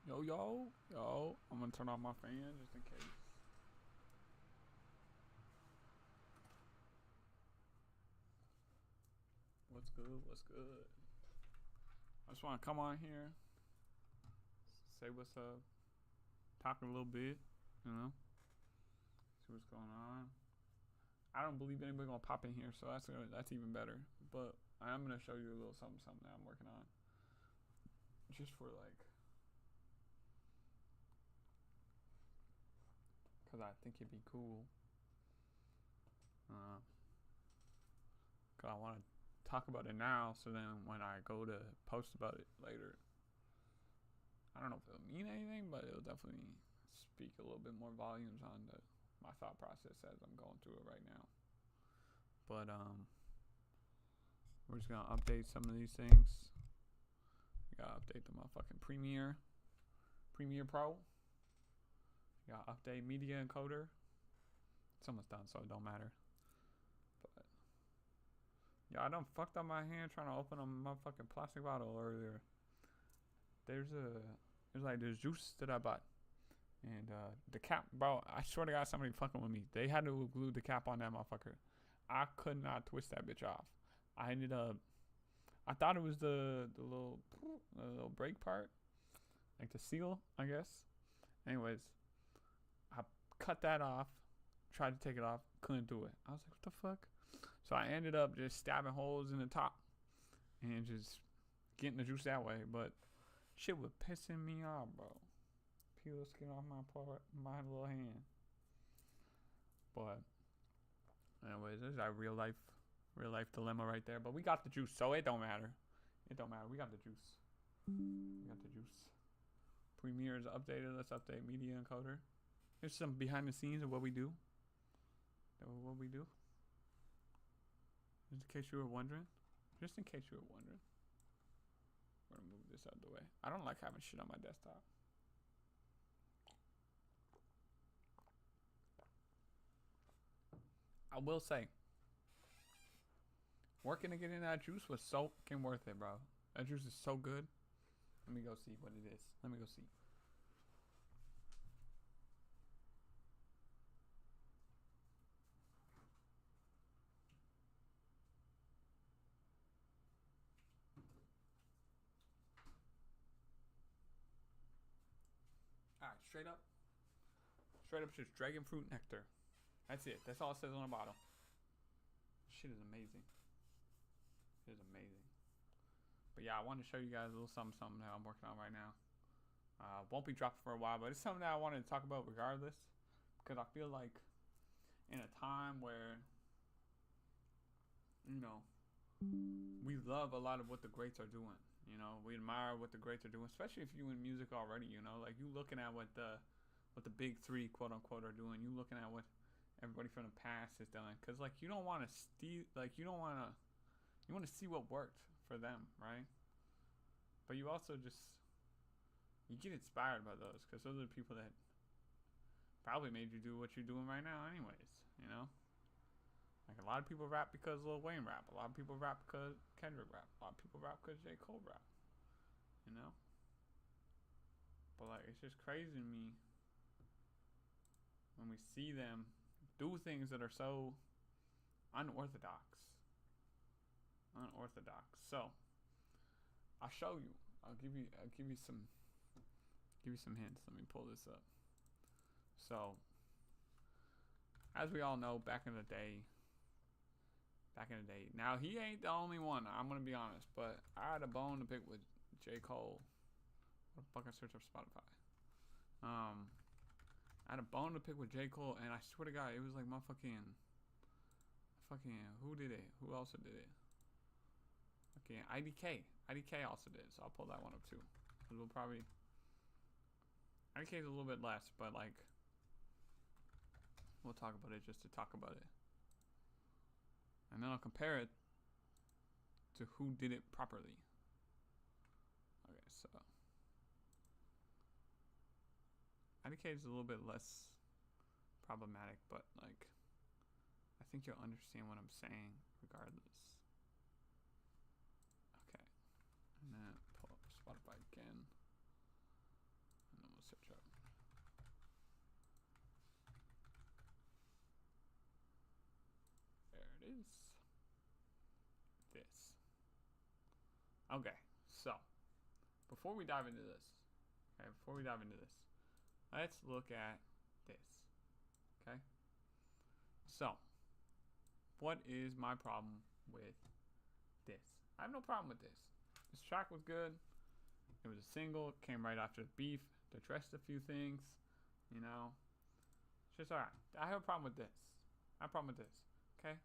Yo. I'm gonna turn off my fan just in case. What's good? What's good? I just want to come on here, say what's up, talk a little bit, you know, see what's going on. I don't believe anybody gonna pop in here, so that's even better. But I am gonna show you a little something that I'm working on, just for like, cause I think it'd be cool. Cause I want to talk about it now, so then when I go to post about it later, I don't know if it'll mean anything, but it'll definitely speak a little bit more volumes on my thought process as I'm going through it right now. But we're just gonna update some of these things. We gotta update the motherfucking Premiere Pro. We gotta update Media Encoder. It's almost done, so it don't matter. But yeah, I done fucked up my hand trying to open a motherfucking plastic bottle earlier. There's like this juice that I bought. And the cap, bro, I swear to God, somebody fucking with me. They had to glue the cap on that motherfucker. I could not twist that bitch off. I thought it was the little break part, like the seal, I guess. Anyways, I cut that off, tried to take it off, couldn't do it. I was like, what the fuck? So I ended up just stabbing holes in the top and just getting the juice that way. But shit was pissing me off, bro. Peel the skin off my little hand. But anyways, this is a real life dilemma right there. But we got the juice, so it don't matter. It don't matter. We got the juice. Premiere is updated. Let's update Media Encoder. Here's some behind the scenes of what we do. Just in case you were wondering. We're gonna move this out of the way. I don't like having shit on my desktop. I will say, working to get in that juice was so fucking worth it, bro. That juice is so good. Let me go see what it is. Let me go see. Alright, straight up just dragon fruit nectar. That's it. That's all it says on the bottle. Shit is amazing. But yeah, I wanted to show you guys a little something that I'm working on right now. Won't be dropping for a while, but it's something that I wanted to talk about regardless. Because I feel like in a time where, you know, we love a lot of what the greats are doing. You know, we admire what the greats are doing, especially if you in music already. You know, like you looking at what the big three, quote unquote, are doing. You looking at what everybody from the past is doing, because like you don't want to steal, like you want to see what worked for them, right? But you also just you get inspired by those, because those are the people that probably made you do what you're doing right now, anyways. You know, like a lot of people rap because Lil Wayne rap. A lot of people rap because Kendrick rap. A lot of people rap because J. Cole rap. You know, but like it's just crazy to me when we see them do things that are so unorthodox. So I'll show you. I'll give you some hints. Let me pull this up. So as we all know, back in the day. Now he ain't the only one. I'm gonna be honest, but I had a bone to pick with J. Cole. What the fuck? I search up Spotify. I had a bone to pick with J. Cole, and I swear to God, it was like my fucking who did it? Who else did it? Okay, IDK also did, so I'll pull that one up too. We'll probably IDK is a little bit less, but like we'll talk about it just to talk about it, and then I'll compare it to who did it properly. Okay, so IDK is a little bit less problematic, but like I think you'll understand what I'm saying regardless. Okay, and then pull up Spotify again. is this. Okay, so before we dive into this, let's look at this. Okay, so what is my problem with this? I have no problem with this. This track was good. It was a single. It came right after the beef. They addressed a few things. You know, it's just alright. I have a problem with this. Okay,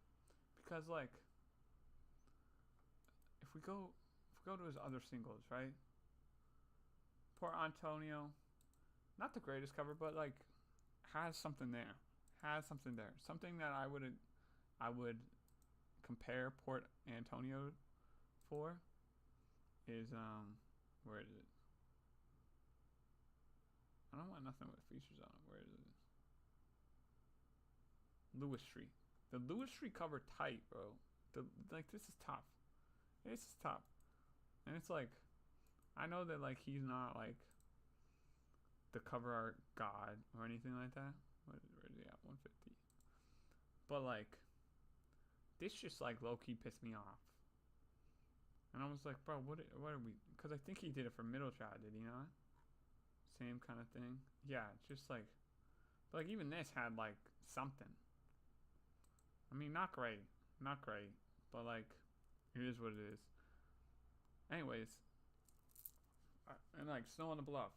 because like, if we go to his other singles, right? Poor Antonio, not the greatest cover, but like, has something there. Something that I would compare Port Antonio for is where is it? I don't want nothing with features on it. Where is it? Lewis Street. The Lewis Street cover tight, bro. This is tough. And it's like, I know that like he's not like the cover art god or anything like that. Where is he at? 150. But like, this just like low key pissed me off. And I was like, bro, what are we? Because I think he did it for Middle Child, did he not? Same kind of thing. Yeah, just like, but like even this had like something. I mean, not great, but like, it is what it is. Anyways, and like Snow on the Bluff,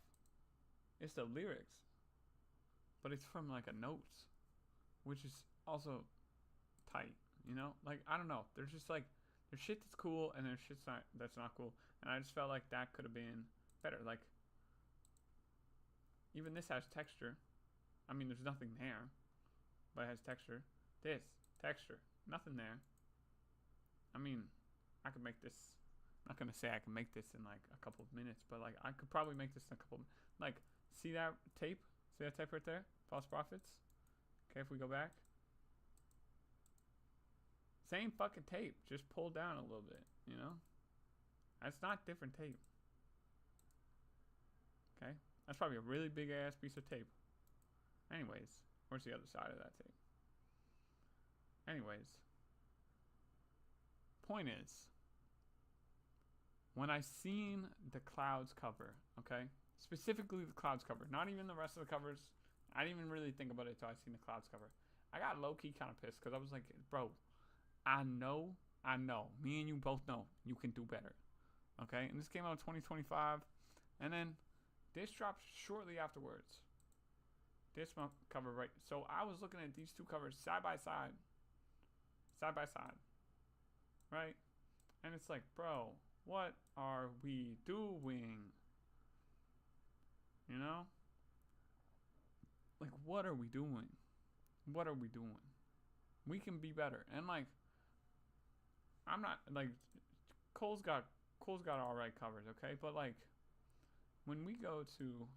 it's the lyrics, but it's from like a notes, which is also tight. You know, like I don't know. There's just like there's shit that's cool and there's shit that's not cool, and I just felt like that could have been better. Like even this has texture. I mean, there's nothing there, but it has texture. This texture, nothing there. I mean, I could make this. I'm not gonna say I can make this in like a couple of minutes, but like I could probably make this in a couple. Like, see that tape? See that tape right there? False Prophets. Okay, if we go back, same fucking tape, just pulled down a little bit. You know, that's not different tape. Okay, that's probably a really big ass piece of tape. Anyways, where's the other side of that tape? Anyways, point is, when I seen the Clouds cover, okay, specifically the Clouds cover, not even the rest of the covers, I didn't even really think about it until I seen the Clouds cover. I got low-key kind of pissed because I was like, bro, I know, me and you both know you can do better, okay? And this came out in 2025, and then this dropped shortly afterwards. This month cover, right? So I was looking at these two covers side by side, right? And it's like, bro, what are we doing? You know? Like, what are we doing? We can be better. And like, I'm not like, Cole's got alright covers, okay? But like, when we go to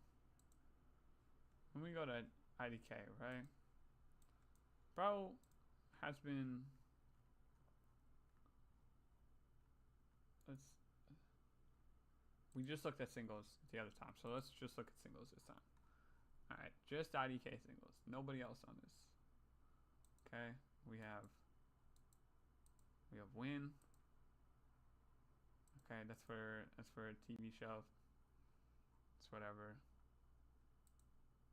IDK, right? Bro has been, we just looked at singles the other time, so let's just look at singles this time. Alright, just IDK singles. Nobody else on this. Okay, we have Win. Okay, that's for a TV show. It's whatever.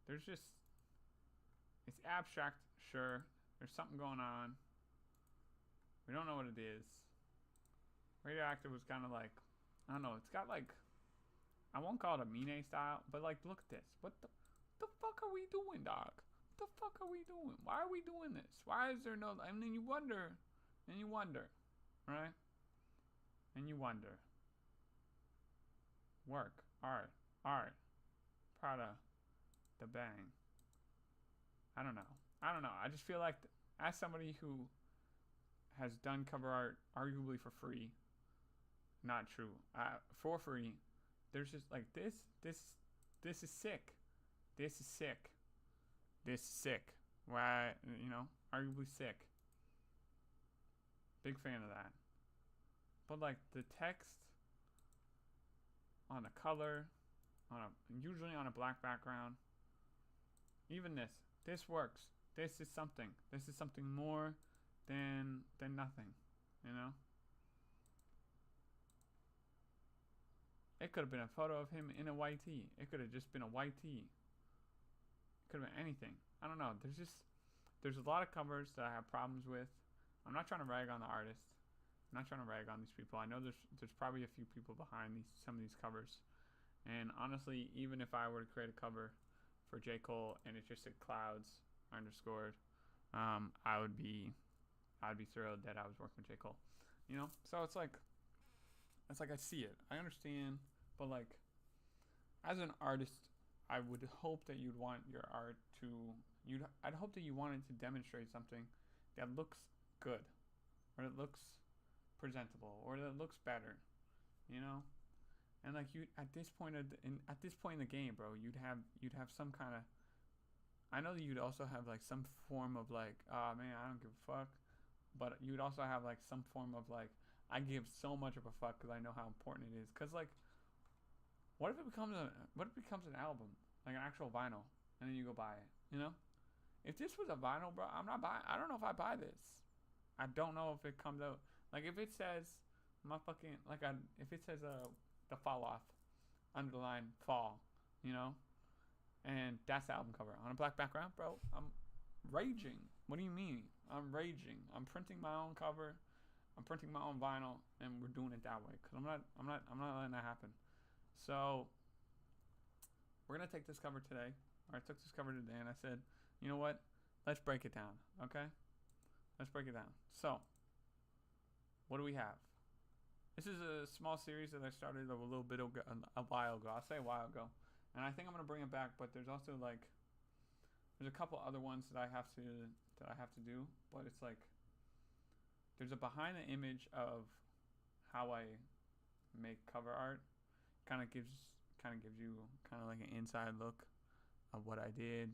There's just, it's abstract, sure. There's something going on. We don't know what it is. Radioactive was kind of like, I don't know, it's got like, I won't call it a Mine style, but like, look at this. What the fuck are we doing, dog? What the fuck are we doing? Why are we doing this? Why is there no, and then you wonder, right? And you wonder. Work, art, Prada, the bang. I don't know. I just feel like, as somebody who has done cover art arguably for free, not true, for free, there's just like this is sick. This is sick. Why, you know, arguably sick. Big fan of that. But like the text on a color, usually on a black background. Even this works. This is something more than nothing, you know. It could have been a photo of him in a white tee. It could have just been a white tee. It could have been anything. I don't know. There's a lot of covers that I have problems with. I'm not trying to rag on the artist. I'm not trying to rag on these people. I know there's probably a few people behind some of these covers. And honestly, even if I were to create a cover for J. Cole and it just said clouds underscored, I'd be thrilled that I was working with J. Cole. You know? So it's like I see it. I understand, but like as an artist, I would hope that you'd want your art to I'd hope that you wanted to demonstrate something that looks good, or that looks presentable, or that looks better, you know. And like you at this point in the game, bro, you'd have some kind of. I know that you'd also have like some form of like, oh man, I don't give a fuck, but you'd also have like some form of like, I give so much of a fuck because I know how important it is. Cause like, what if it becomes an album, like an actual vinyl, and then you go buy it, you know? If this was a vinyl, bro, I'm not buying. I don't know if I buy this. I don't know if it comes out. Like if it says if it says the fall off, underline fall, you know, and that's the album cover on a black background, bro, I'm raging. What do you mean? I'm raging. I'm printing my own cover. I'm printing my own vinyl, and we're doing it that way. Cause I'm not letting that happen. So we're gonna take this cover today. Or I took this cover today, and I said, you know what? Let's break it down. Okay? Let's break it down. So, what do we have? This is a small series that I started a little bit ago, a while ago. I'll say a while ago, and I think I'm gonna bring it back. But there's also like, there's a couple other ones that I have to do. But it's like, there's a behind the image of how I make cover art. Kind of gives you kind of like an inside look of what I did,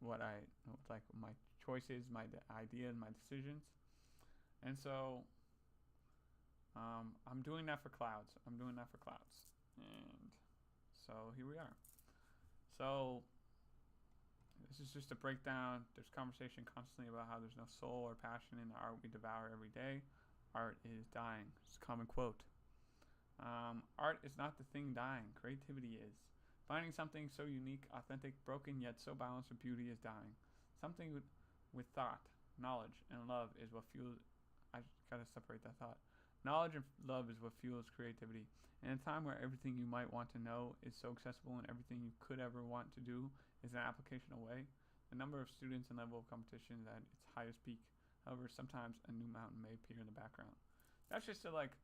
like my choices, my ideas, my decisions. And so I'm doing that for clouds. And so here we are. So this is just a breakdown. There's conversation constantly about how there's no soul or passion in the art we devour every day. Art is dying. It's a common quote. Art is not the thing dying. Creativity is. Finding something so unique, authentic, broken, yet so balanced with beauty is dying. Something with thought, knowledge, and love is what fuels. I gotta separate that thought. Knowledge and love is what fuels creativity. In a time where everything you might want to know is so accessible and everything you could ever want to do is an application away, the number of students and level of competition is at its highest peak. However, sometimes a new mountain may appear in the background. That's just to like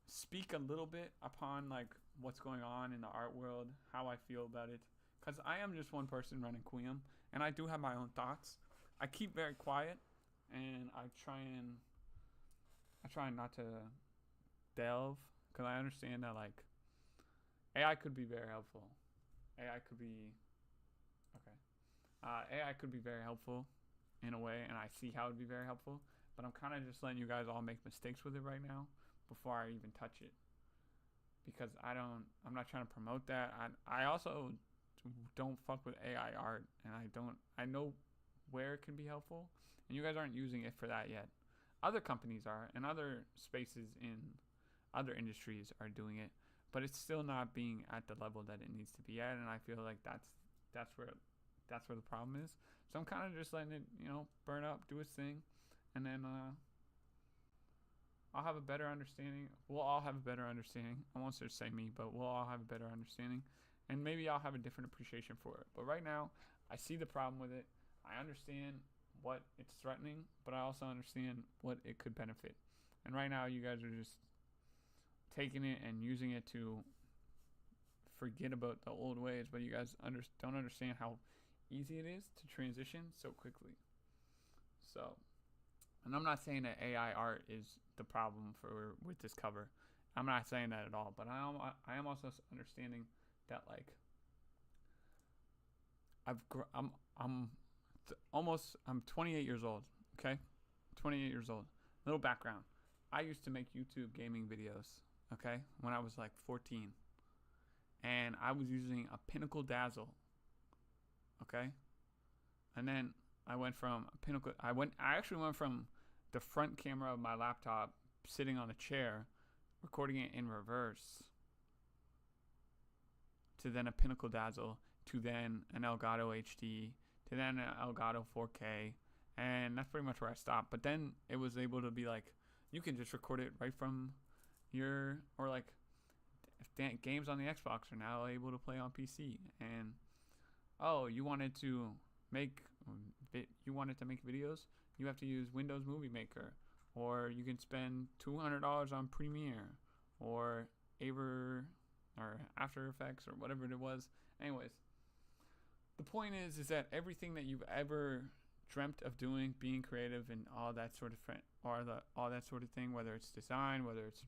speak a little bit upon like what's going on in the art world, how I feel about it, because I am just one person running QIOM, and I do have my own thoughts. I keep very quiet, and I try not to delve, because I understand that like AI could be very helpful. AI could be AI could be very helpful in a way, and I see how it would be very helpful, but I'm kind of just letting you guys all make mistakes with it right now before I even touch it, because I'm not trying to promote that. I also don't fuck with AI art, and I know where it can be helpful, and you guys aren't using it for that yet. Other companies are, and other spaces in other industries are doing it, but it's still not being at the level that it needs to be at, and I feel like that's where the problem is. So I'm kind of just letting it, burn up, do its thing, and then I'll have a better understanding. We'll all have a better understanding. I won't just say me, but we'll all have a better understanding. And maybe I'll have a different appreciation for it. But right now, I see the problem with it. I understand what it's threatening, but I also understand what it could benefit. And right now, you guys are just taking it and using it to forget about the old ways. But you guys don't understand how easy it is to transition so quickly. So, and I'm not saying that AI art is the problem with this cover. I'm not saying that at all. But I am also understanding that like I'm 28 years old. Okay, 28 years old. Little background. I used to make YouTube gaming videos. Okay, when I was like 14, and I was using a Pinnacle Dazzle. Okay, and then I went from a pinnacle. I actually went from the front camera of my laptop sitting on a chair, recording it in reverse, to then a Pinnacle Dazzle, to then an Elgato HD, to then an Elgato 4K, and that's pretty much where I stopped. But then it was able to be like, you can just record it right from your, or like, games on the Xbox are now able to play on PC. And oh, you wanted to make videos, you have to use Windows Movie Maker, or you can spend $200 on Premiere or After Effects or whatever it was. Anyways, the point is that everything that you've ever dreamt of doing, being creative and all that sort of all that sort of thing, whether it's design, whether it's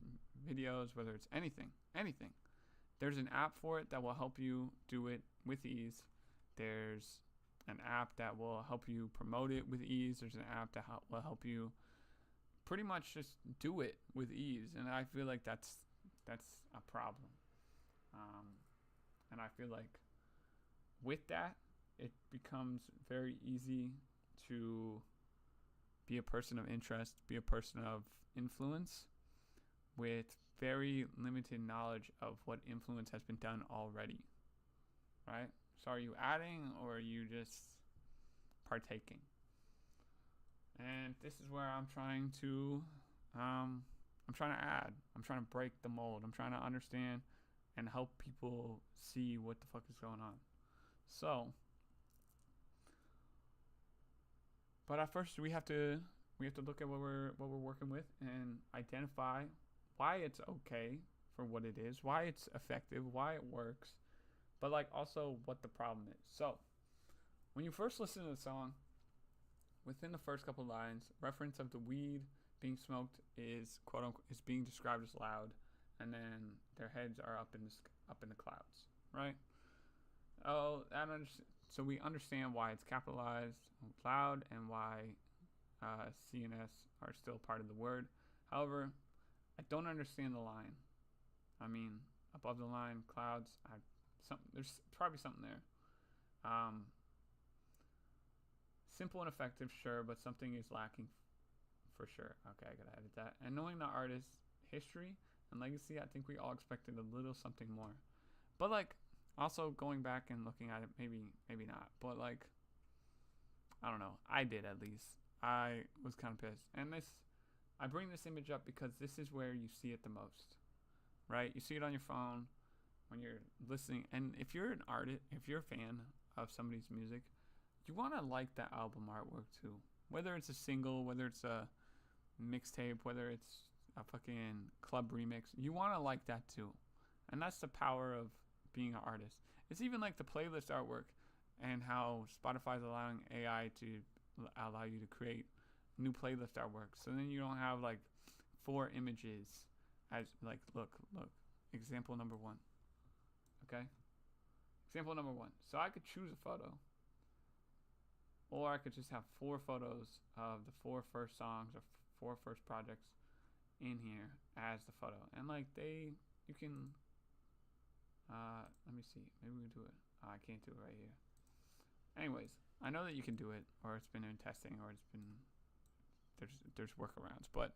videos, whether it's anything, there's an app for it that will help you do it with ease. There's an app that will help you promote it with ease. There's an app that will help you pretty much just do it with ease. And I feel like that's a problem. And I feel like with that, it becomes very easy to be a person of interest, be a person of influence with very limited knowledge of what influence has been done already, right? So are you adding or are you just partaking? And this is where I'm trying to add. I'm trying to break the mold. I'm trying to understand and help people see what the fuck is going on. So, but at first we have to look at what we're working with and identify why it's okay for what it is, why it's effective, why it works, but like also what the problem is. So, when you first listen to the song, within the first couple lines, reference of the weed being smoked is quote unquote is being described as loud, and then their heads are up in the clouds, right? Oh, so we understand why it's capitalized loud and why CNS are still part of the word. However, I don't understand the line. I mean, above the line, clouds. There's probably something there. Simple and effective, sure, but something is lacking for sure. Okay, I gotta edit that. And knowing the artist's history and legacy, I think we all expected a little something more. But like, also going back and looking at it, maybe not. But like, I don't know. I did at least. I was kind of pissed. And I bring this image up because this is where you see it the most, right? You see it on your phone when you're listening. And if you're an artist, if you're a fan of somebody's music, you want to like that album artwork too. Whether it's a single, whether it's a mixtape, whether it's a fucking club remix, you want to like that too. And that's the power of being an artist. It's even like the playlist artwork and how Spotify's allowing AI to allow you to create new playlist artwork. So then you don't have like 4 images as like, look, example number 1. Okay? Example number 1. So I could choose a photo. Or I could just have 4 photos of the 4 first songs or 4 first projects in here as the photo. And like you can, let me see. Maybe we can do it. I can't do it right here. Anyways, I know that you can do it, or it's been in testing, or it's been, there's workarounds. But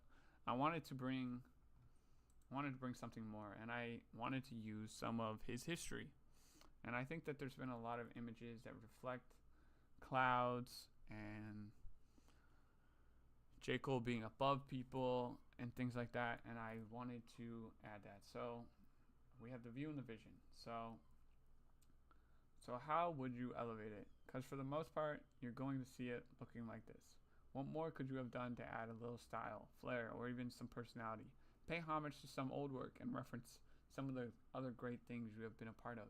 I wanted to bring something more, and I wanted to use some of his history. And I think that there's been a lot of images that reflect clouds and J. Cole being above people and things like that, and I wanted to add that. So we have the view and the vision. So how would you elevate it? Because for the most part, you're going to see it looking like this. What more could you have done to add a little style, flair, or even some personality? Pay homage to some old work and reference some of the other great things you have been a part of.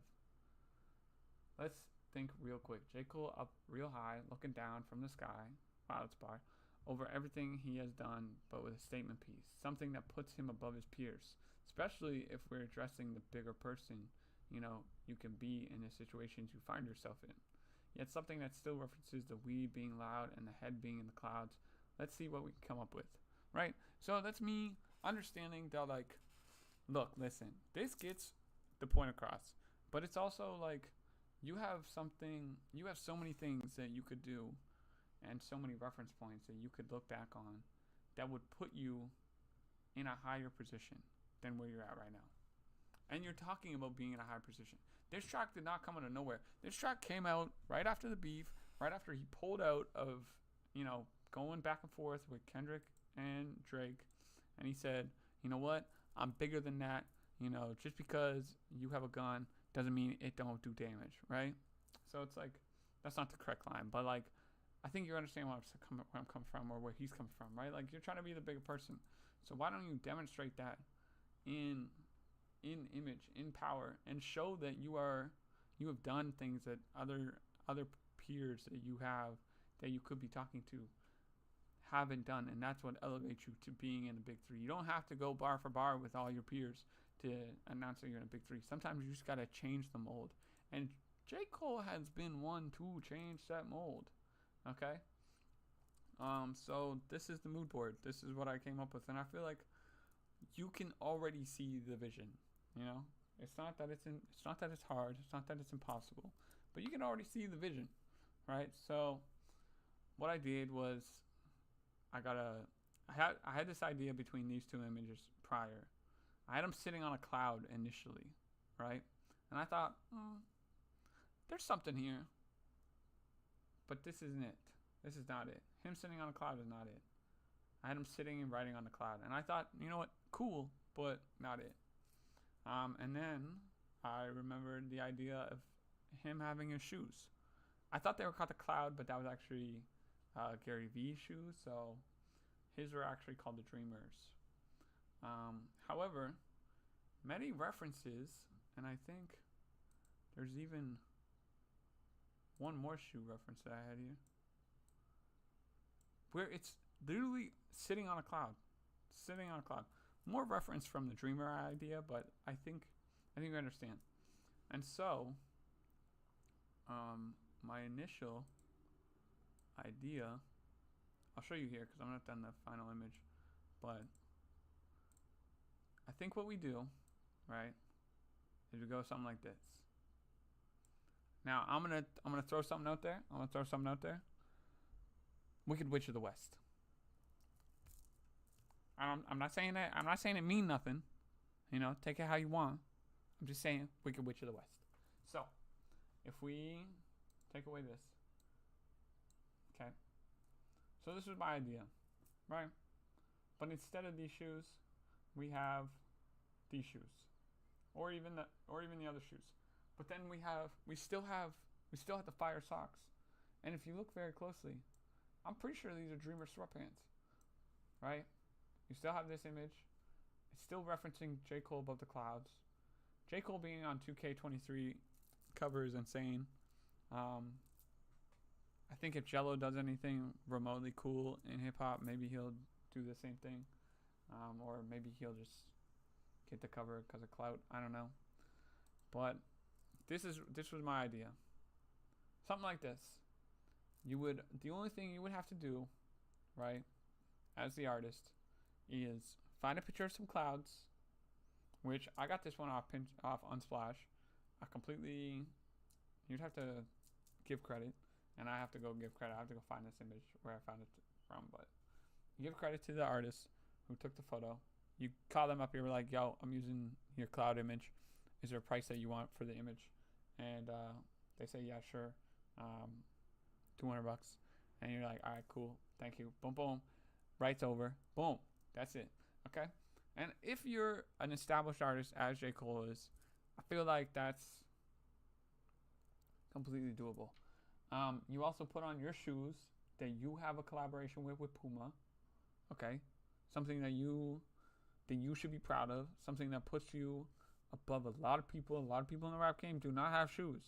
Let's think real quick. J. Cole up real high, looking down from the sky, cloud spot, over everything he has done, but with a statement piece. Something that puts him above his peers, especially if we're addressing the bigger person, you can be in the situations you find yourself in. Yet something that still references the weed being loud and the head being in the clouds. Let's see what we can come up with, right? So that's me understanding that, like, look, listen, this gets the point across, but it's also like, you have so many things that you could do and so many reference points that you could look back on that would put you in a higher position than where you're at right now. And you're talking about being in a high position. This track did not come out of nowhere. This track came out right after the beef, right after he pulled out of, going back and forth with Kendrick and Drake. And he said, you know what? I'm bigger than that. Just because you have a gun doesn't mean it don't do damage, right? So it's like, that's not the correct line. But like, I think you understand where I'm coming from, or where he's coming from, right? Like, you're trying to be the bigger person. So why don't you demonstrate that in image, in power, and show that you have done things that other peers that you could be talking to haven't done, and that's what elevates you to being in the big three. You don't have to go bar for bar with all your peers to announce that you're in a big three. Sometimes you just gotta change the mold, and J. Cole has been one to change that mold. Okay. So this is the mood board. This is what I came up with, and I feel like you can already see the vision. It's not that it's hard. It's not that it's impossible, but you can already see the vision, right? So what I did was I had this idea between these two images prior. I had him sitting on a cloud initially, right? And I thought, there's something here, but this isn't it. This is not it. Him sitting on a cloud is not it. I had him sitting and writing on the cloud, and I thought, you know what, cool, but not it. And then I remembered the idea of him having his shoes. I thought they were called the Cloud, but that was actually Gary V's shoes, so his were actually called the Dreamers. However, many references, and I think there's even one more shoe reference that I had here, where it's literally sitting on a cloud. More reference from the Dreamer idea, but I think you understand. And so, my initial idea, I'll show you here because I'm not done the final image, but I think what we do, right, is we go something like this. Now I'm gonna throw something out there. Wicked Witch of the West. I'm not saying that. I'm not saying it mean nothing. Take it how you want. I'm just saying Wicked Witch of the West. So, if we take away this, okay. So this was my idea, right? But instead of these shoes, we have these shoes, or even the other shoes. But then we still have the fire socks. And if you look very closely, I'm pretty sure these are Dreamer sweatpants, right? You still have this image. It's still referencing J. Cole above the clouds. J. Cole being on 2K23 cover is insane. I think if Jello does anything remotely cool in hip-hop, maybe he'll do the same thing. Or maybe he'll just get the cover because of clout. I don't know. But this was my idea. Something like this. The only thing you would have to do, right, as the artist, is find a picture of some clouds, which I got this one off Unsplash. You'd have to give credit, and I have to go give credit. I have to go find this image where I found it from, but you give credit to the artist who took the photo. You call them up, you're like, yo, I'm using your cloud image. Is there a price that you want for the image? And they say, yeah, sure. $200. And you're like, all right, cool. Thank you. Boom, boom. Writes over. Boom. That's it. Okay? And if you're an established artist, as J. Cole is, I feel like that's completely doable. You also put on your shoes that you have a collaboration with Puma. Okay? Something that you should be proud of. Something that puts you above a lot of people. A lot of people in the rap game do not have shoes.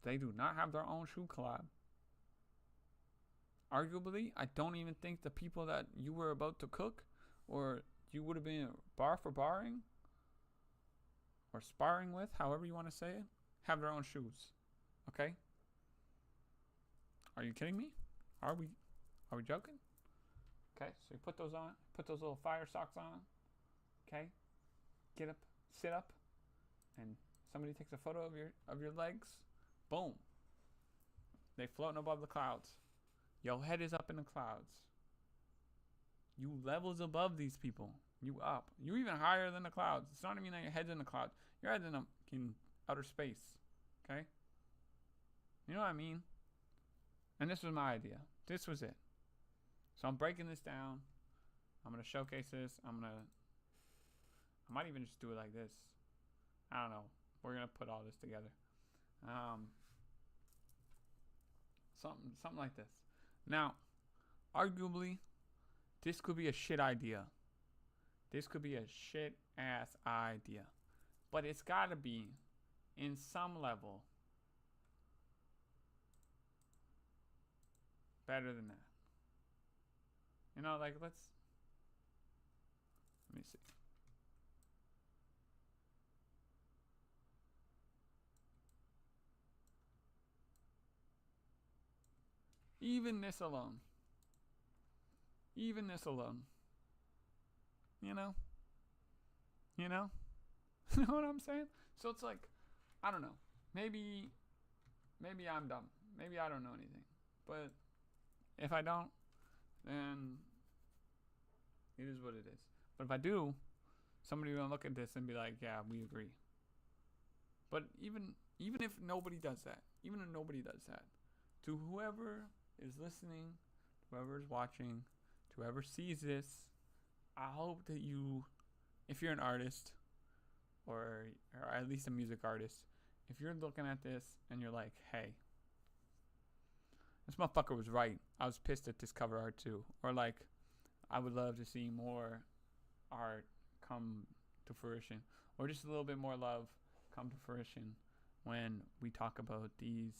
They do not have their own shoe collab. Arguably, I don't even think the people that you were about to cook, or you would have been bar for barring, or sparring with, however you want to say it, have their own shoes. Okay? Are you kidding me? Are we joking? Okay, so you put those on, put those little fire socks on. Okay? Get up, sit up, and somebody takes a photo of your legs. Boom. They floating above the clouds. Your head is up in the clouds. You levels above these people. You up. You even higher than the clouds. It's not even that your head's in the clouds. Your head's in outer space. Okay? You know what I mean? And this was my idea. This was it. So I'm breaking this down. I'm going to showcase this. I might even just do it like this. I don't know. We're going to put all this together. Something like this. Now, arguably, this could be a shit idea. This could be a shit ass idea. But it's got to be, in some level, better than that. You know, like, let me see. Even this alone. You know? You know? You know what I'm saying? So it's like, I don't know. Maybe I'm dumb. Maybe I don't know anything. But if I don't, then it is what it is. But if I do, somebody will look at this and be like, yeah, we agree. But even if nobody does that, to whoever is listening, whoever is watching, to whoever sees this, I hope that you, if you're an artist, or at least a music artist, if you're looking at this and you're like, hey, this motherfucker was right. I was pissed at this cover art too. Or like, I would love to see more art come to fruition. Or just a little bit more love come to fruition when we talk about these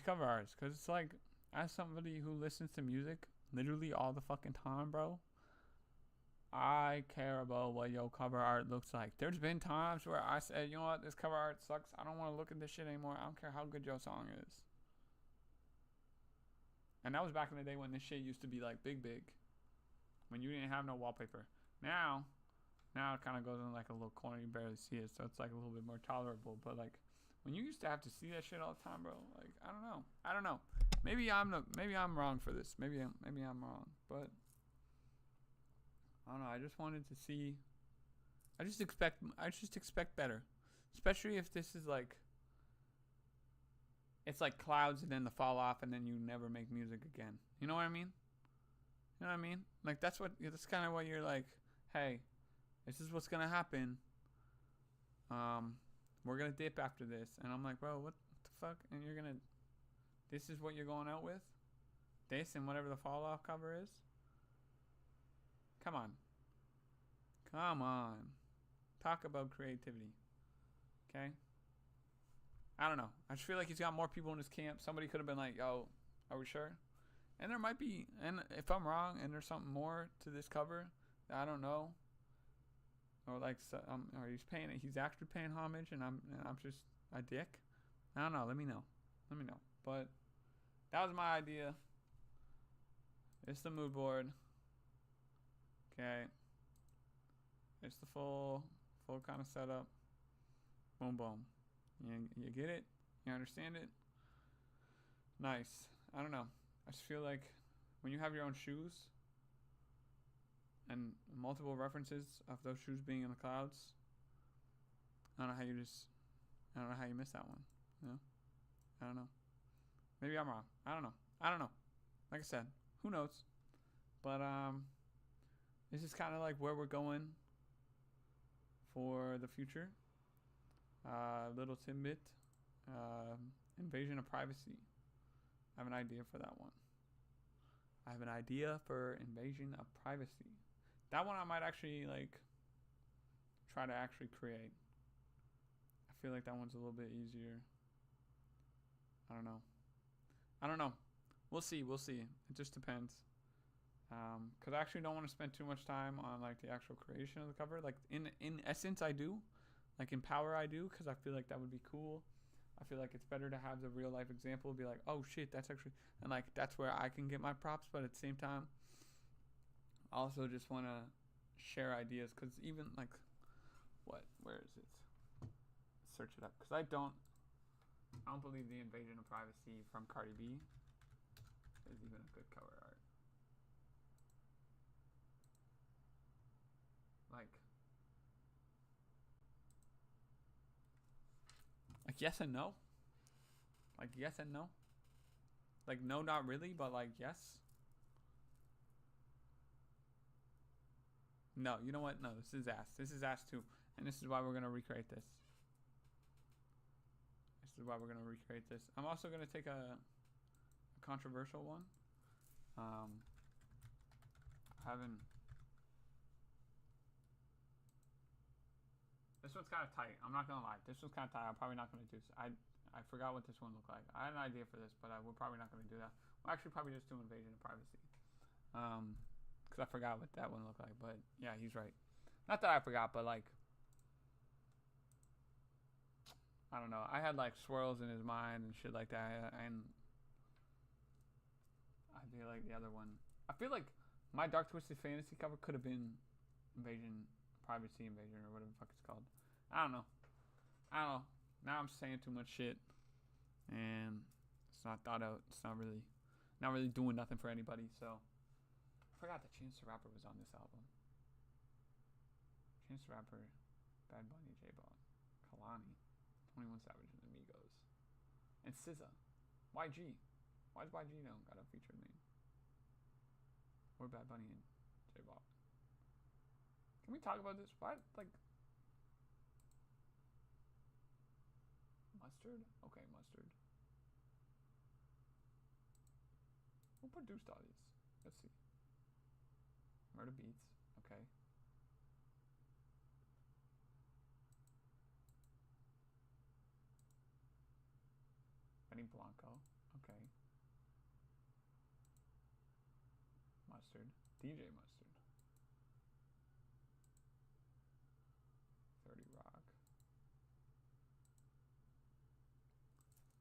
cover arts. Because it's like, as somebody who listens to music literally all the fucking time, bro, I care about what your cover art looks like. There's been times where I said, you know what, this cover art sucks. I don't want to look at this shit anymore. I don't care how good your song is. And that was back in the day when this shit used to be like big. When you didn't have no wallpaper. Now it kind of goes in like a little corner. You barely see it. So it's like a little bit more tolerable. But like, when you used to have to see that shit all the time, bro, like, I don't know. Maybe I'm wrong for this. Maybe I'm wrong. But I don't know. I just wanted to see. I just expect better, especially if this is like, it's like clouds and then the fall off and then you never make music again. You know what I mean? Like that's kind of what you're like. Hey, this is what's gonna happen. We're gonna dip after this, and I'm like, bro, what the fuck? And this is what you're going out with? This and whatever the fall off cover is? Come on. Talk about creativity. Okay? I don't know. I just feel like he's got more people in his camp. Somebody could have been like, yo, are we sure? And there might be, and if I'm wrong and there's something more to this cover that I don't know, or like, or he's actually paying homage and I'm just a dick. I don't know. Let me know. But that was my idea. It's the mood board. Okay. It's the full kind of setup. Boom. You get it? You understand it? Nice. I don't know. I just feel like when you have your own shoes and multiple references of those shoes being in the clouds, I don't know how you miss that one. You know? I don't know. Maybe I'm wrong. I don't know. Like I said, who knows? But this is kind of like where we're going for the future. Little tidbit. Invasion of privacy. I have an idea for that one. I have an idea for invasion of privacy. That one I might actually like try to actually create. I feel like that one's a little bit easier. I don't know. We'll see. It just depends. Because I actually don't want to spend too much time on like the actual creation of the cover. Like in essence, I do. Like in power, I do, because I feel like that would be cool. I feel like it's better to have the real life example. Be like, oh shit, that's actually, and like that's where I can get my props. But at the same time, I also just want to share ideas, because even like, where is it? Search it up, because I don't believe the invasion of privacy from Cardi B is even a good cover art. Like yes and no. Like yes and no. Like no, not really, but like yes. No, you know what? No, this is ass. This is ass too, and this is why we're gonna recreate this. This is why we're gonna recreate this. I'm also gonna take a controversial one. Haven't. This one's kind of tight. I'm not gonna lie. This one's kind of tight. I'm probably not gonna do. I forgot what this one looked like. I had an idea for this, but we're probably not gonna do that. We'll actually probably just do Invasion of Privacy. Because I forgot what that one looked like. But yeah, he's right. Not that I forgot, but like, I don't know. I had like swirls in his mind and shit like that, and I feel like the other one. I feel like my Dark Twisted Fantasy cover could have been Invasion, Privacy Invasion, or whatever the fuck it's called. I don't know. Now I'm saying too much shit, and it's not thought out. It's not really doing nothing for anybody. So I forgot that Chance the Rapper was on this album. Chance the Rapper, Bad Bunny, J-Ball, Kalani, 21 Savage and the Migos, and SZA. YG. Why does YG now got a featured name? Or Bad Bunny and J-Ball. Can we talk about this? Why, like, Mustard? Okay, Mustard. Who produced all these? Let's see. Murder Beats. Okay. Benny Blanco. Okay. Mustard. DJ Mustard. 30 Rock.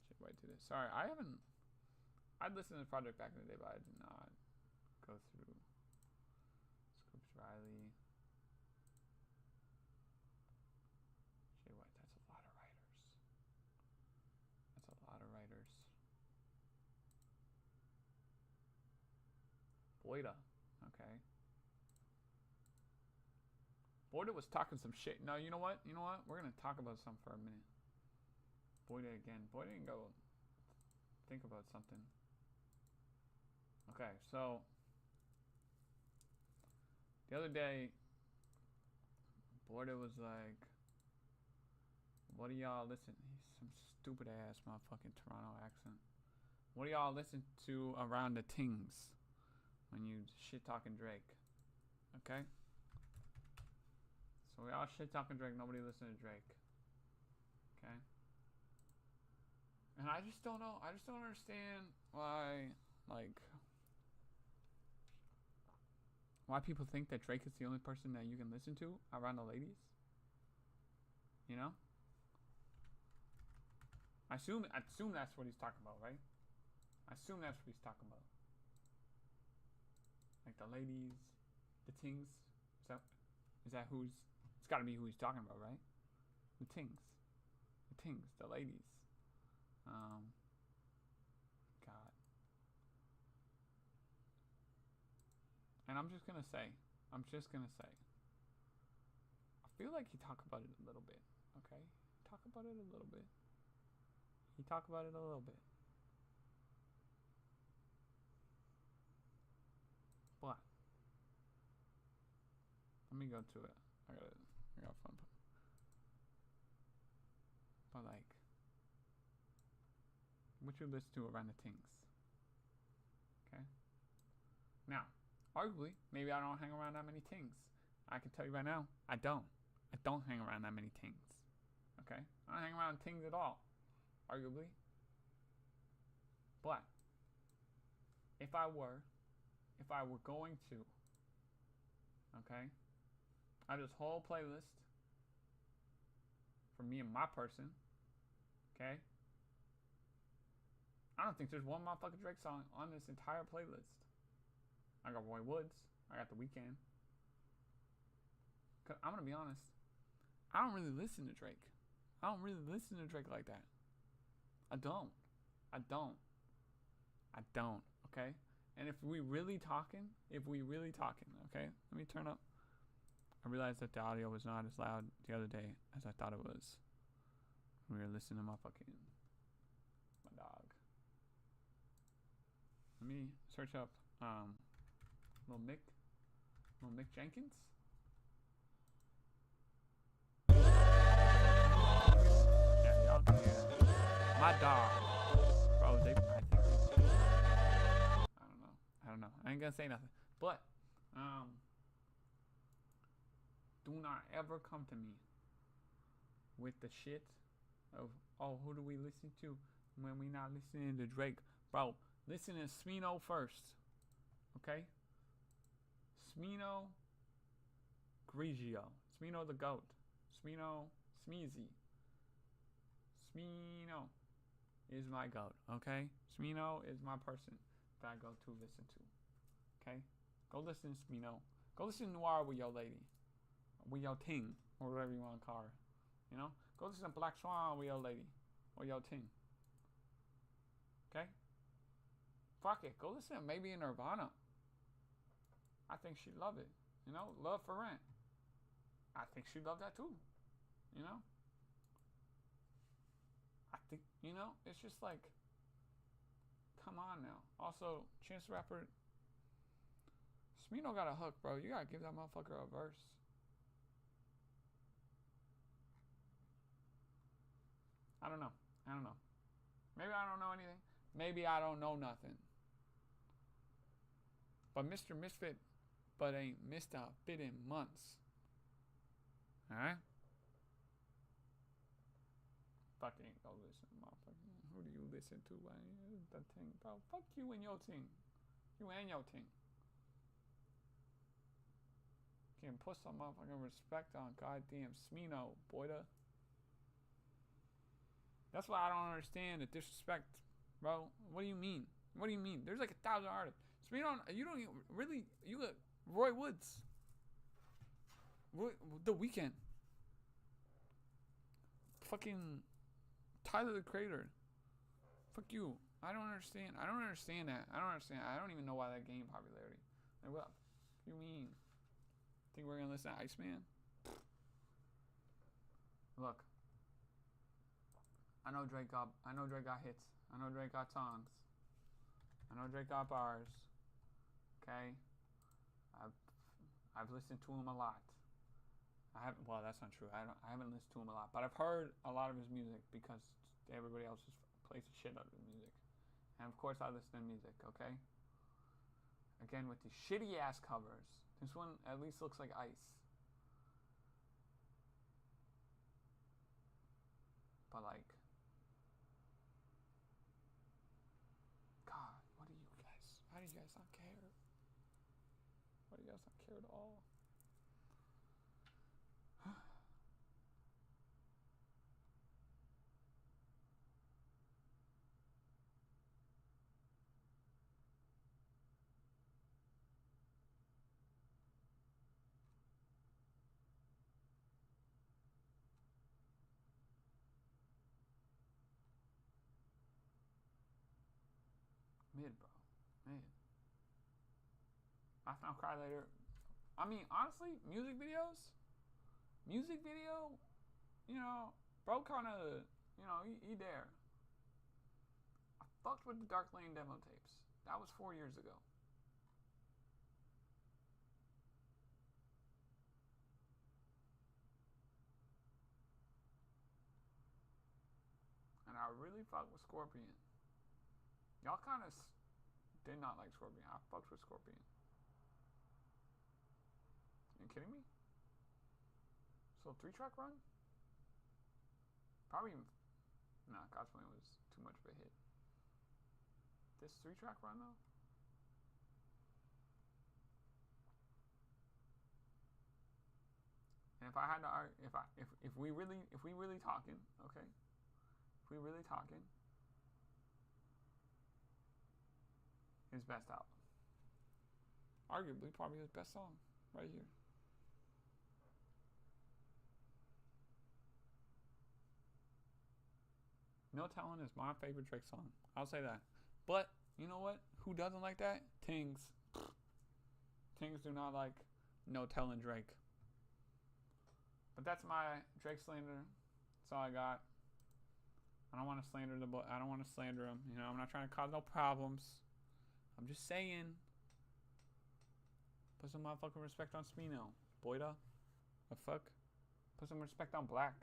Shit, wait to this. Sorry, I'd listened to the project back in the day, but I did not go through Scoops Riley. Jay White, that's a lot of writers. That's a lot of writers. Boyda, okay. Boyda was talking some shit. No, you know what? We're gonna talk about something for a minute. Boyda again. Boyda didn't go think about something. Okay, so the other day, Boyda was like, "What do y'all listen?" He's some stupid ass motherfucking Toronto accent. What do y'all listen to around the tings when you shit talking Drake? Okay. So we all shit talking Drake. Nobody listen to Drake. Okay. And I just don't know. I just don't understand why, like, why people think that Drake is the only person that you can listen to around the ladies. You know? I assume that's what he's talking about, right? I assume that's what he's talking about. Like the ladies, the tings. Is that who's? It's got to be who he's talking about, right? The tings, the ladies. God. And I'm just gonna say, I feel like he talked about it a little bit. Okay, talk about it a little bit. He talked about it a little bit. But let me go to it. I got fun. But like, what you listen to around the tings? Okay. Now, arguably, maybe I don't hang around that many tings. I can tell you right now, I don't. I don't hang around that many tings. Okay? I don't hang around tings at all. Arguably. But if I were going to, okay, I have this whole playlist for me and my person, okay? I don't think there's one motherfucking Drake song on this entire playlist. I got Roy Woods. I got The Weeknd. Cause I'm gonna be honest, I don't really listen to Drake. I don't really listen to Drake like that. I don't. Okay? And if we really talking, okay? Let me turn up. I realized that the audio was not as loud the other day as I thought it was. We were listening to my dog. Let me search up little Mick Jenkins. Yeah, y'all can hear that. My dog. Bro, I don't know. I ain't gonna say nothing. But do not ever come to me with the shit of, oh, who do we listen to when we not listening to Drake? Bro, listen to Smino first. Okay? Smino Grigio. Smino the GOAT. Smino Smeezy. Smino is my GOAT. Okay? Smino is my person that I go to listen to. Okay? Go listen to Smino. Go listen to Noir with your lady. With your ting. Or whatever you want to call her. You know? Go listen to Black Swan with your lady. Or your ting. Okay? Fuck it. Go listen to maybe in Nirvana. I think she'd love it. You know? Love for Rent. I think she'd love that too. You know? I think, you know, it's just like, come on now. Also, Chance the Rapper, Smino got a hook, bro. You gotta give that motherfucker a verse. I don't know. Maybe I don't know anything. Maybe I don't know nothing. But Mr. Misfit, but ain't missed a bit in months. Alright? Fucking go listen, motherfucker. Who do you listen to? The thing, bro. Fuck you and your thing. You and your thing. Can put some motherfucking respect on goddamn Smino, boyda. That's why I don't understand the disrespect, bro. What do you mean? There's like 1,000 artists. Smino, you don't even, really, you got Roy Woods. The Weeknd. Fucking Tyler the Creator. Fuck you. I don't understand that. I don't even know why that gained popularity. Like, what you mean? Think we're gonna listen to Iceman? Look. I know Drake got hits. I know Drake got songs. I know Drake got bars. Okay? I've listened to him a lot. Well, that's not true. I haven't listened to him a lot, but I've heard a lot of his music because everybody else just plays the shit out of his music. And of course I listen to music, okay? Again, with these shitty ass covers. This one at least looks like Ice. But like, God, how do you guys not care? Why do you guys not care at all? Mid, bro. Mid. I found Cry Later. I mean, honestly, music video, you know, bro kind of, you know, he there. I fucked with the Dark Lane demo tapes. That was 4 years ago. And I really fucked with Scorpion. Y'all kind of did not like Scorpion. I fucked with Scorpion. You kidding me? So 3-track run? Probably. Nah, Godsplan was too much of a hit. This 3-track run though? And if I had to argue, if we really talking, okay? If we really talking, his best album. Arguably, probably his best song, right here. No Telling is my favorite Drake song. I'll say that. But You know what? Who doesn't like that? Tings. Tings do not like no telling Drake. But that's my Drake slander. That's all I got. I don't want to slander the boy. I don't want to slander him. You know, I'm not trying to cause no problems. I'm just saying. Put some motherfucking respect on Smino. Boyda. The fuck? Put some respect on Black.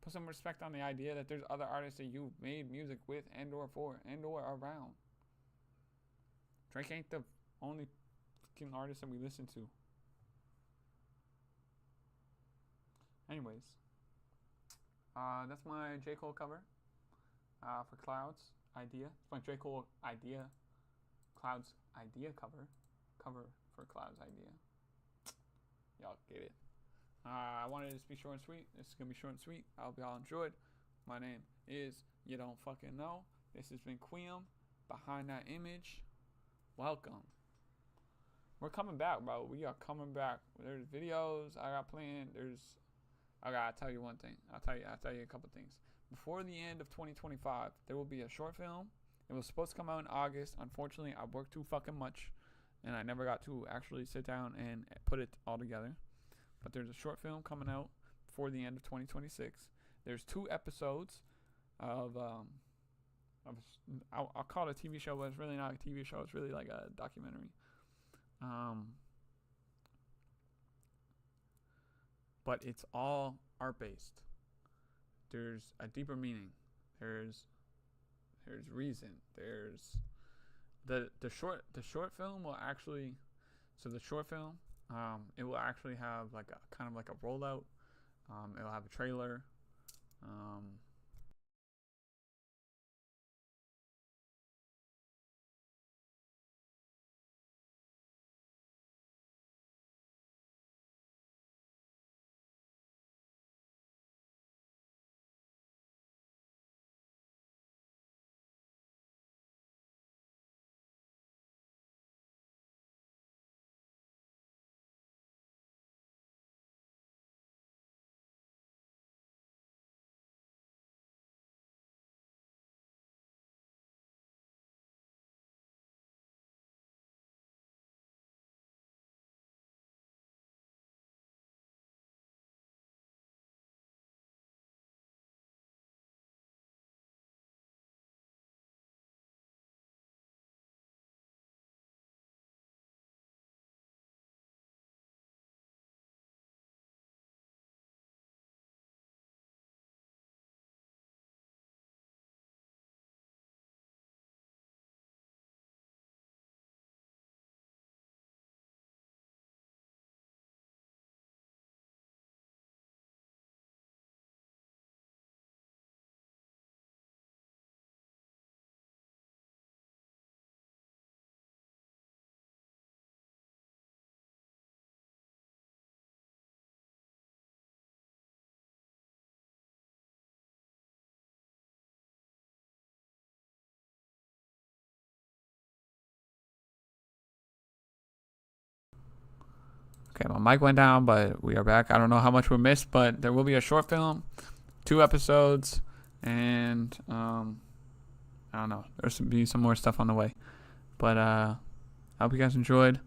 Put some respect on the idea that there's other artists that you made music with and or for and or around. Drake ain't the only fucking artist that we listen to. Anyways. That's my J. Cole cover. For Clouds idea. It's my J. Cole idea. Clouds idea cover. Cover for Clouds idea. Y'all get it. I wanted this to be short and sweet. This is going to be short and sweet. I hope y'all enjoyed. My name is You Don't Fucking Know. This has been QIOM. Behind that image. Welcome. We're coming back, bro. We are coming back. There's videos I got planned. I gotta tell you one thing. I'll tell you a couple things. Before the end of 2025, there will be a short film. It was supposed to come out in August. Unfortunately, I worked too fucking much, and I never got to actually sit down and put it all together. But there's a short film coming out before the end of 2026. There's 2 episodes of I'll call it a TV show, but it's really not a TV show. It's really like a documentary. But it's all art-based. There's a deeper meaning. There's reason. There's the short film will actually. So the short film, it will actually have like a kind of like a rollout. It'll have a trailer. Okay, my mic went down, but we are back. I don't know how much we missed, but there will be a short film, 2 episodes, and I don't know. There's be some more stuff on the way. But I hope you guys enjoyed.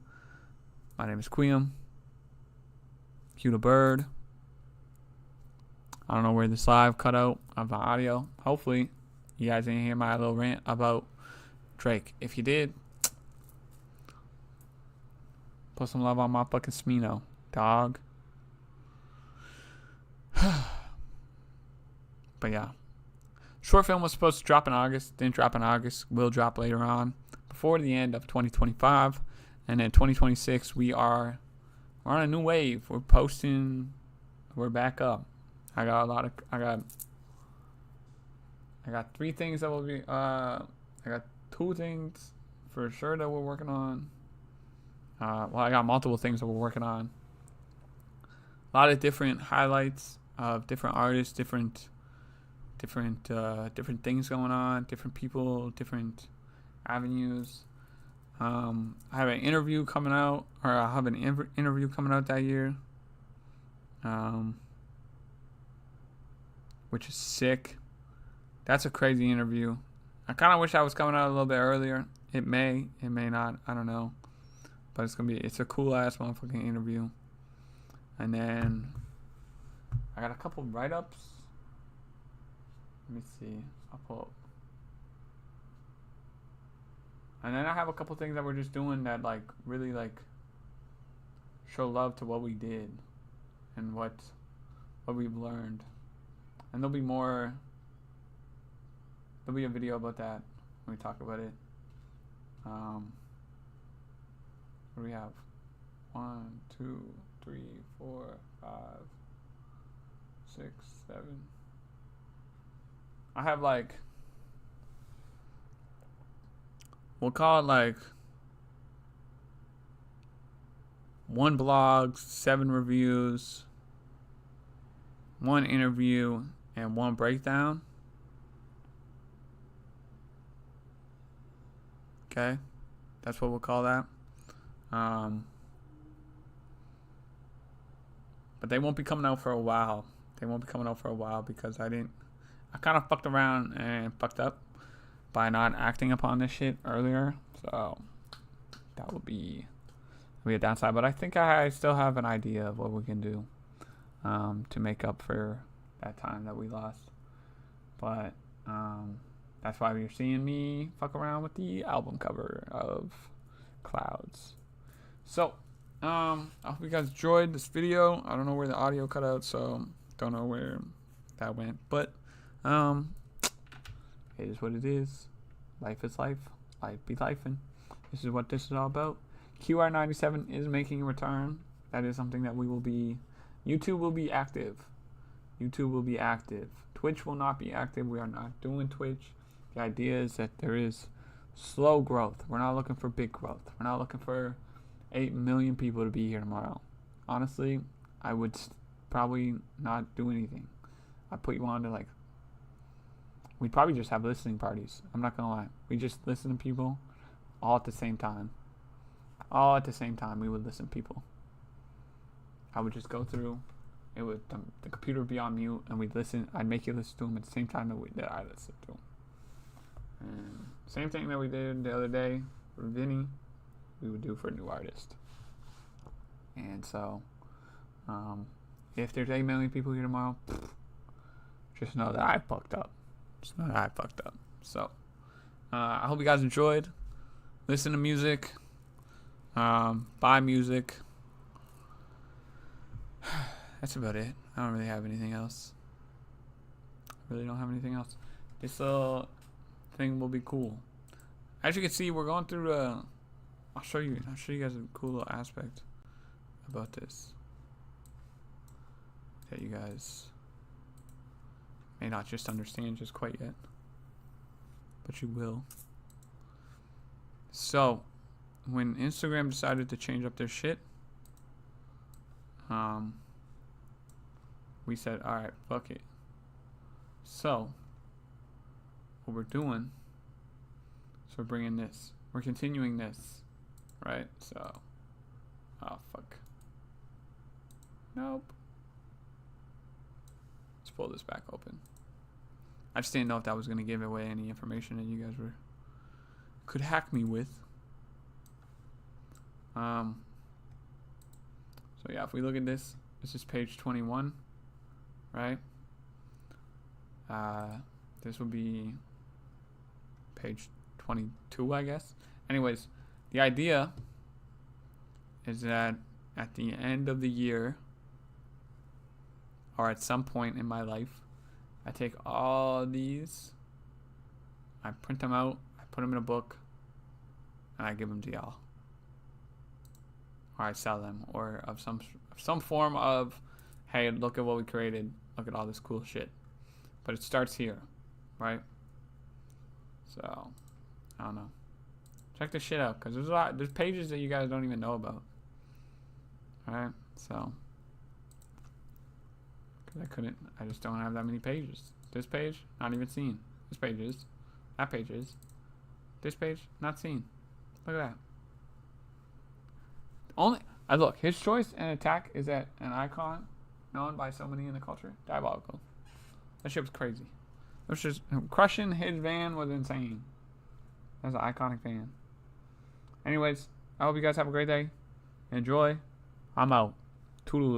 My name is QIOM. Cue the bird. I don't know where this live cut out of the audio. Hopefully, you guys didn't hear my little rant about Drake. If you did, put some love on my fucking Smino, dog. But yeah. Short film was supposed to drop in August. Didn't drop in August. Will drop later on. Before the end of 2025. And then 2026, we're on a new wave. We're posting. We're back up. I got 3 things that will be, I got 2 things for sure that we're working on. I got multiple things that we're working on. A lot of different highlights of different artists, different things going on, different people, different avenues. I have an interview coming out, or I have an interview coming out that year, which is sick. That's a crazy interview. I kind of wish I was coming out a little bit earlier. It may not. I don't know. But it's a cool ass motherfucking interview. And then I got a couple write-ups. Let me see. I'll pull up. And then I have a couple things that we're just doing that like really like show love to what we did and what we've learned. And there'll be a video about that when we talk about it. What do we have? 1, 2, 3, 4, 5, 6, 7. I have like, we'll call it like 1 blog, 7 reviews, 1 interview, and 1 breakdown. Okay, that's what we'll call that. But they won't be coming out for a while. Because I kind of fucked around and fucked up by not acting upon this shit earlier. So that would be a downside. But I think I still have an idea of what we can do to make up for that time that we lost. But that's why you're seeing me fuck around with the album cover of Clouds. So, I hope you guys enjoyed this video. I don't know where the audio cut out, so don't know where that went. But, it is what it is. Life is life. Life be lifing. This is what this is all about. QR97 is making a return. That is something that YouTube will be active. Twitch will not be active. We are not doing Twitch. The idea is that there is slow growth. We're not looking for big growth. We're not looking for 8 million people to be here tomorrow. Honestly, I would probably not do anything. I'd put you on to we'd probably just have listening parties. I'm not gonna lie. We just listen to people all at the same time. We would listen to people. I would just go through. It would the computer would be on mute, and we'd listen. I'd make you listen to them at the same time that I listened to them. And same thing that we did the other day for Vinny, we would do for a new artist. And so, if there's 8 million people here tomorrow, just know that I fucked up. So, I hope you guys enjoyed. Listen to music. Buy music. That's about it. I don't really have anything else. This little thing will be cool. As you can see, we're going through I'll show you guys a cool little aspect about this that you guys may not just understand just quite yet, but you will. So when Instagram decided to change up their shit, we said, all right, fuck it. So what we're doing is we're bringing this, we're continuing this, right? So, oh fuck, nope. Let's pull this back open. I just didn't know if that was gonna give away any information that you guys could hack me with. So yeah, if we look at this, this is page 21, right? This will be page 22, I guess. Anyways, the idea is that at the end of the year, or at some point in my life, I take all these, I print them out, I put them in a book, and I give them to y'all. Or I sell them, or of some form of, hey, look at what we created, look at all this cool shit. But it starts here, right? So, I don't know. Check this shit out, because there's pages that you guys don't even know about. Alright, so. Because I just don't have that many pages. This page, not even seen. This page is. That page is. This page, not seen. Look at that. Look, his choice and attack is an icon known by so many in the culture. Diabolical. That shit was crazy. It was just crushing his van was insane. That's an iconic van. Anyways, I hope you guys have a great day. Enjoy. I'm out. Toodaloo.